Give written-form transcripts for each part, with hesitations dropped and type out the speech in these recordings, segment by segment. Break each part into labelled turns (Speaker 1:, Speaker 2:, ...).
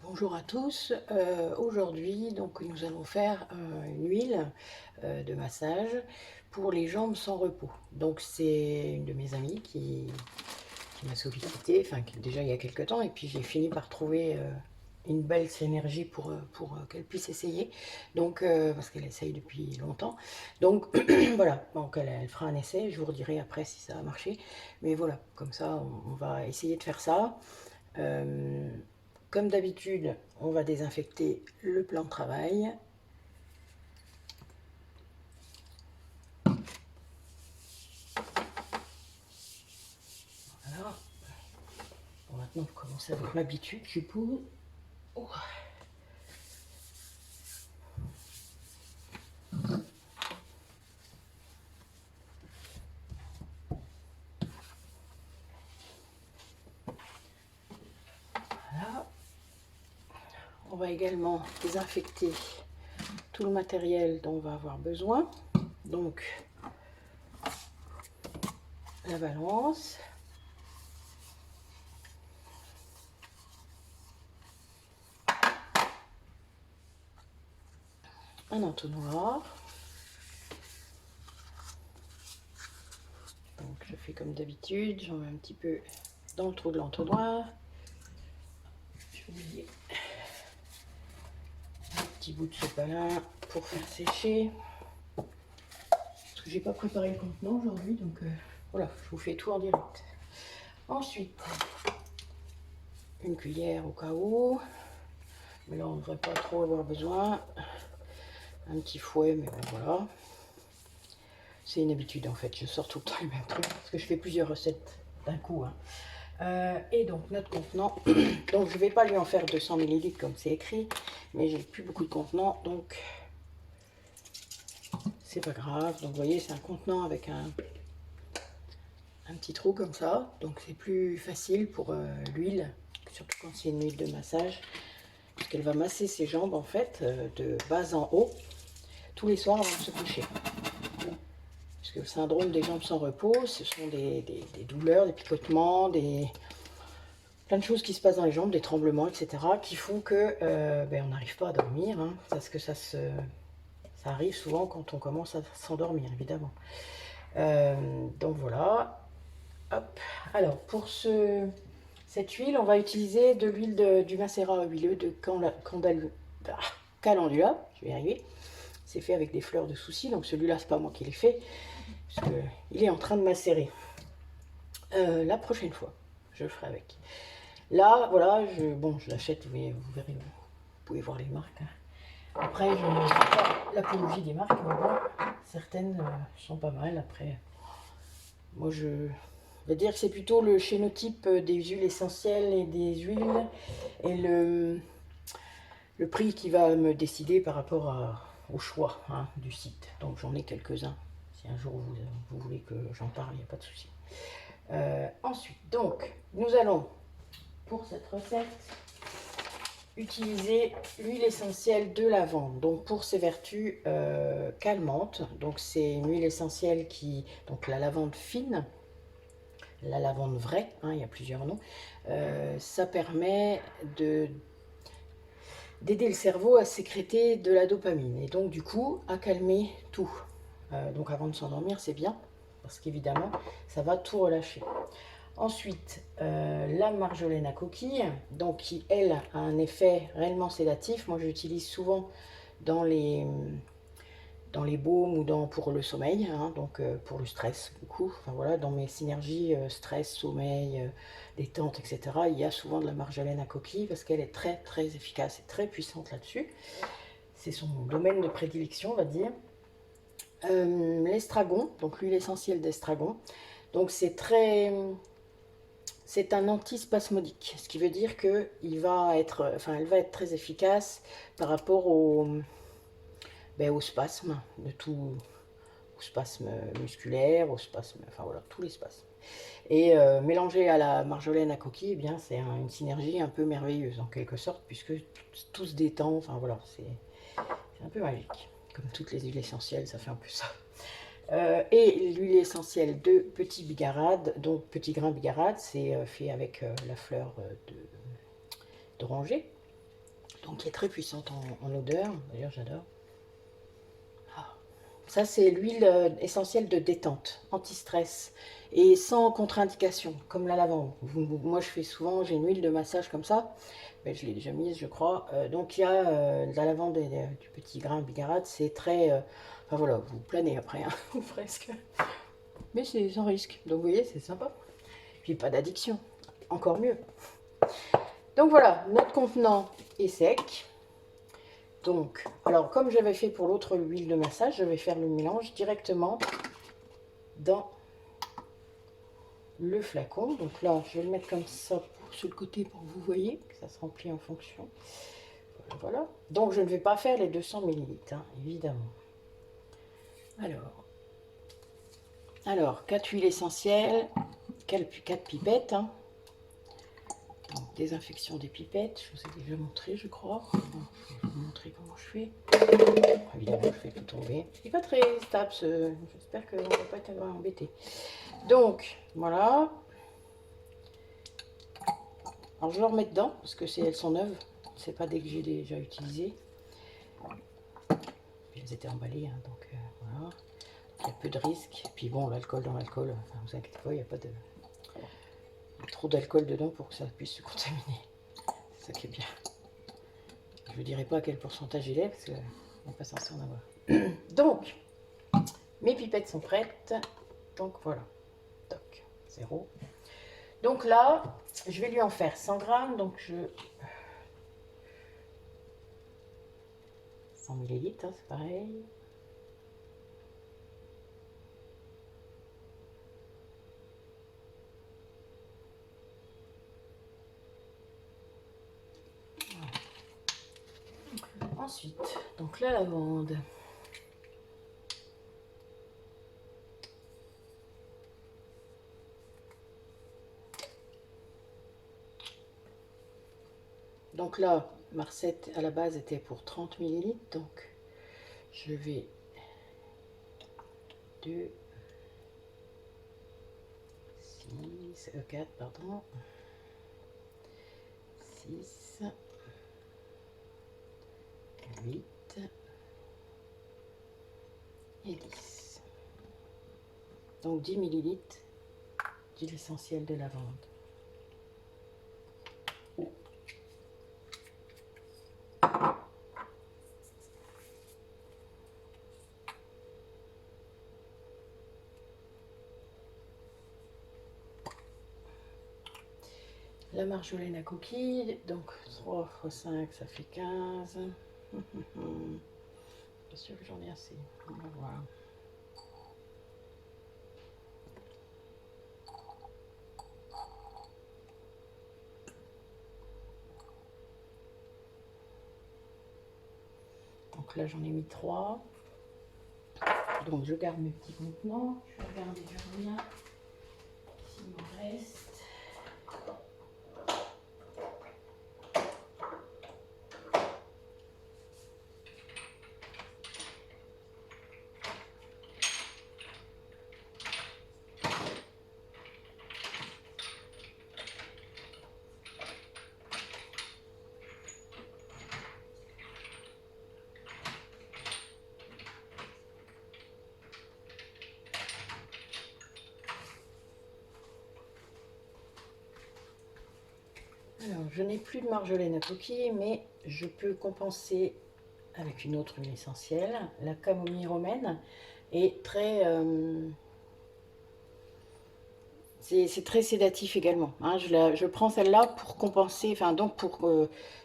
Speaker 1: Bonjour à tous. Aujourd'hui, donc, nous allons faire une huile de massage pour les jambes sans repos. Donc, c'est une de mes amies qui m'a sollicité, enfin, déjà il y a quelques temps, et puis j'ai fini par trouver une belle synergie pour qu'elle puisse essayer. Donc, parce qu'elle essaye depuis longtemps. Donc, voilà. Donc, elle fera un essai. Je vous redirai après si ça a marché. Mais voilà, comme ça, on va essayer de faire ça. Euh, Comme d'habitude, on va désinfecter le plan de travail. Voilà. Bon, maintenant, vous commencez avec l'habitude, je suppose. Oh. Voilà. On va également désinfecter tout le matériel dont on va avoir besoin. Donc, la balance. Un entonnoir. Donc, je fais comme d'habitude, j'en mets un petit peu dans le trou de l'entonnoir. J'ai oublié un petit bout de sopalin pour faire sécher. Parce que j'ai pas préparé le contenant aujourd'hui, donc voilà, je vous fais tout en direct. Ensuite, une cuillère au cas où, mais là on ne devrait pas trop avoir besoin. Un petit fouet, mais bon voilà. C'est une habitude en fait, je sors tout le temps les mêmes trucs, parce que je fais plusieurs recettes d'un coup. Et donc notre contenant, donc je ne vais pas lui en faire 200 ml comme c'est écrit, mais j'ai plus beaucoup de contenant, donc c'est pas grave. Donc vous voyez, c'est un contenant avec un petit trou comme ça, donc c'est plus facile pour l'huile, surtout quand c'est une huile de massage, puisqu'elle va masser ses jambes en fait de bas en haut tous les soirs avant de se coucher. Parce que le syndrome des jambes sans repos, ce sont des douleurs, des picotements, plein de choses qui se passent dans les jambes, des tremblements, etc., qui font que on n'arrive pas à dormir, hein, parce que ça arrive souvent quand on commence à s'endormir, évidemment. Donc voilà. Hop. Alors, pour cette huile, on va utiliser de l'huile du macérat huileux de calendula. Je vais y arriver. C'est fait avec des fleurs de souci, donc celui-là, c'est pas moi qui l'ai fait, parce qu'il est en train de macérer. La prochaine fois, je le ferai avec. Là, voilà, je l'achète, vous verrez, vous pouvez voir les marques. Après, je ne sais pas l'apologie des marques, mais bon, certaines sont pas mal. Après, moi, je vais dire que c'est plutôt le chénotype des huiles essentielles et des huiles et le prix qui va me décider par rapport au choix, hein, du site. Donc, j'en ai quelques-uns. Si un jour vous voulez que j'en parle, il n'y a pas de souci. Ensuite, donc, nous allons, pour cette recette, utiliser l'huile essentielle de lavande, donc pour ses vertus calmantes. Donc c'est une huile essentielle donc la lavande fine, la lavande vraie, hein, il y a plusieurs noms. Ça permet d'aider le cerveau à sécréter de la dopamine et donc du coup à calmer tout. Donc avant de s'endormir, c'est bien, parce qu'évidemment ça va tout relâcher. Ensuite, la marjolaine à coquille, donc qui, elle, a un effet réellement sédatif. Moi, j'utilise souvent dans les baumes ou pour le sommeil, hein, donc pour le stress, beaucoup. Enfin, voilà, dans mes synergies stress, sommeil, détente, etc., il y a souvent de la marjolaine à coquille parce qu'elle est très, très efficace et très puissante là-dessus. C'est son domaine de prédilection, on va dire. L'estragon, donc l'huile essentielle d'estragon. Donc, c'est un antispasmodique, ce qui veut dire qu'elle va être très efficace par rapport au spasme, au spasme musculaire, au spasme, enfin voilà, tous les spasmes. Et mélangé à la marjolaine à coquille, eh bien c'est une synergie un peu merveilleuse en quelque sorte, puisque tout se détend, enfin voilà, c'est un peu magique. Comme toutes les huiles essentielles, ça fait un peu ça. Et l'huile essentielle de petit bigarade, donc petit grain bigarade, c'est fait avec la fleur d'oranger. donc qui est très puissante en odeur. D'ailleurs, j'adore. Ah. Ça, c'est l'huile essentielle de détente, anti-stress et sans contre-indication, comme la lavande. Moi, je fais souvent, j'ai une huile de massage comme ça. Ben, je l'ai déjà mise, je crois. Donc, il y a de la lavande et du petit grain bigarade. C'est très... enfin, voilà, vous planez après, hein, presque. Mais c'est sans risque. Donc, vous voyez, c'est sympa. Puis, pas d'addiction. Encore mieux. Donc, voilà, notre contenant est sec. Donc, alors comme j'avais fait pour l'autre huile de massage, je vais faire le mélange directement dans le flacon. Donc là, je vais le mettre comme ça sur le côté pour que vous voyez que ça se remplit en fonction. Voilà, voilà. Donc je ne vais pas faire les 200 millilitres, hein, évidemment. Alors 4 huiles essentielles, 4 pipettes. Hein. Donc, désinfection des pipettes, je vous ai déjà montré, je crois. Je vais vous montrer comment je fais. Évidemment, je fais tout tomber. C'est pas très stable, j'espère qu'on ne va pas être embêté. Donc, voilà. Alors, je vais en remettre dedans, parce que elles sont neuves. C'est pas dès que j'ai déjà utilisé. Elles étaient emballées, hein, donc voilà. Il y a peu de risques. Et puis bon, l'alcool dans l'alcool, enfin, vous inquiétez pas, il n'y a pas de... trop d'alcool dedans pour que ça puisse se contaminer. C'est ça qui est bien. Je ne dirai pas à quel pourcentage il est, parce qu'on n'est pas censé en avoir. Donc, mes pipettes sont prêtes. Donc voilà. Toc, 0. Donc là, je vais lui en faire 100 grammes. Donc je... 100 millilitres, hein, c'est pareil. Ensuite, donc la lavande. Donc là, ma recette à la base était pour 30 millilitres. Donc je vais 2, 6, 4, pardon. 6, 8 et 10. Donc 10 millilitres d'huile essentielle de lavande. La marjolaine à coquille, donc 3 x 5, ça fait 15. Bien sûr que j'en ai assez. On va voir. Donc là, j'en ai mis 3. Donc je garde mes petits contenants. Je vais regarder combien s'il m'en reste. Alors, je n'ai plus de marjolaine à coquille, mais je peux compenser avec une autre huile essentielle. La camomille romaine est très... c'est très sédatif également. Hein. Je prends celle-là pour compenser, enfin donc pour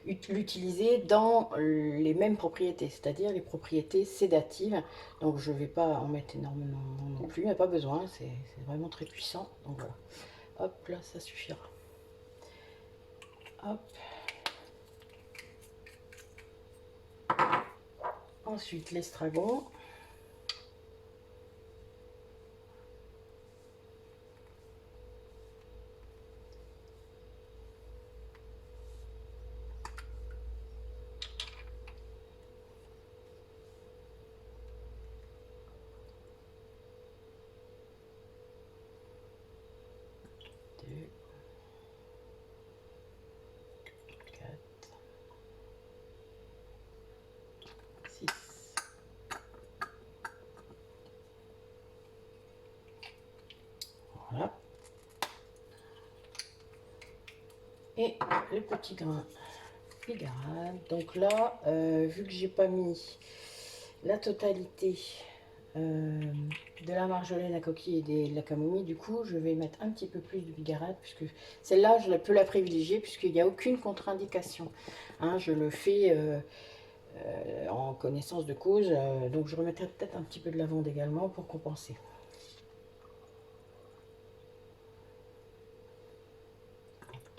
Speaker 1: l'utiliser dans les mêmes propriétés, c'est-à-dire les propriétés sédatives. Donc je ne vais pas en mettre énormément non plus, il n'y a pas besoin, c'est vraiment très puissant. Donc voilà, hop, là ça suffira. Hop. Ensuite l'estragon. Voilà. Et le petit grain bigarade. Donc là, vu que j'ai pas mis la totalité de la marjolaine à coquille et de la camomille, du coup je vais mettre un petit peu plus de bigarade, puisque celle-là je peux la privilégier puisqu'il n'y a aucune contre-indication, hein, je le fais en connaissance de cause, donc je remettrai peut-être un petit peu de lavande également pour compenser.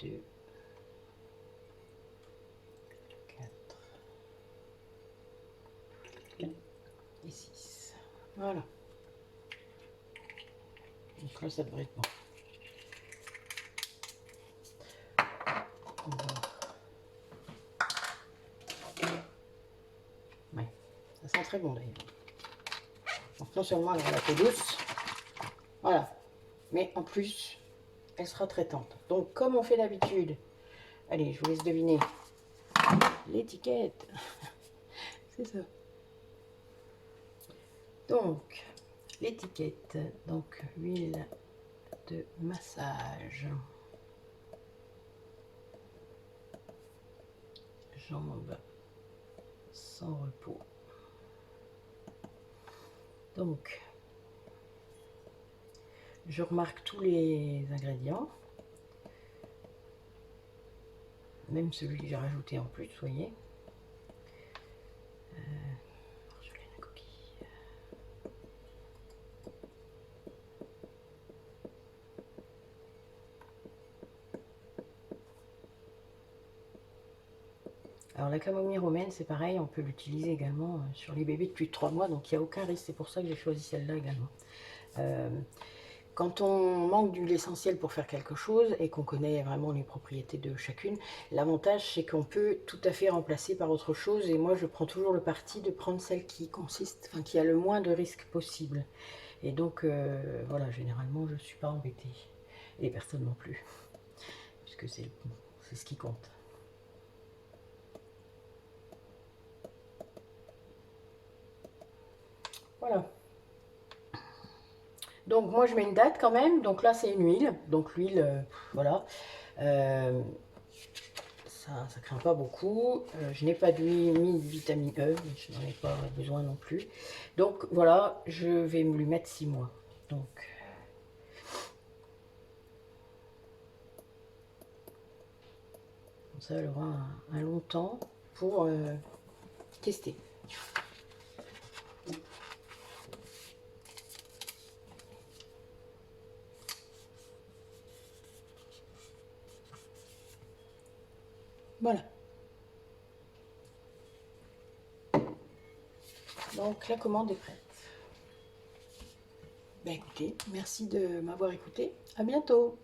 Speaker 1: Deux, 4 et 6. Voilà. Donc là, ça devrait être bon. On va... Ouais, ça sent très bon d'ailleurs. Donc non seulement elle aura la peau douce, voilà, mais en plus, elle sera traitante. Donc comme on fait d'habitude, allez, je vous laisse deviner l'étiquette. C'est ça. Donc, l'étiquette, donc huile de massage, jambes sans repos. Donc, je remarque tous les ingrédients, même celui que j'ai rajouté en plus, vous voyez. Marjolaine à coquille. Alors la camomille romaine, c'est pareil, on peut l'utiliser également sur les bébés de plus de 3 mois, donc il n'y a aucun risque, c'est pour ça que j'ai choisi celle-là également. Quand on manque d'huile essentielle pour faire quelque chose et qu'on connaît vraiment les propriétés de chacune, l'avantage c'est qu'on peut tout à fait remplacer par autre chose, et moi je prends toujours le parti de prendre celle qui consiste, enfin qui a le moins de risques possible. Et donc voilà, généralement je ne suis pas embêtée, et les personnes non plus, puisque c'est ce qui compte. Voilà. Donc moi je mets une date quand même, donc là c'est une huile, donc l'huile, voilà, ça craint pas beaucoup, je n'ai pas mis de vitamine E, je n'en ai pas besoin non plus, donc voilà, je vais me lui mettre 6 mois, donc comme ça elle aura un long temps pour tester. Voilà. Donc la commande est prête. Ben écoutez, merci de m'avoir écouté. À bientôt.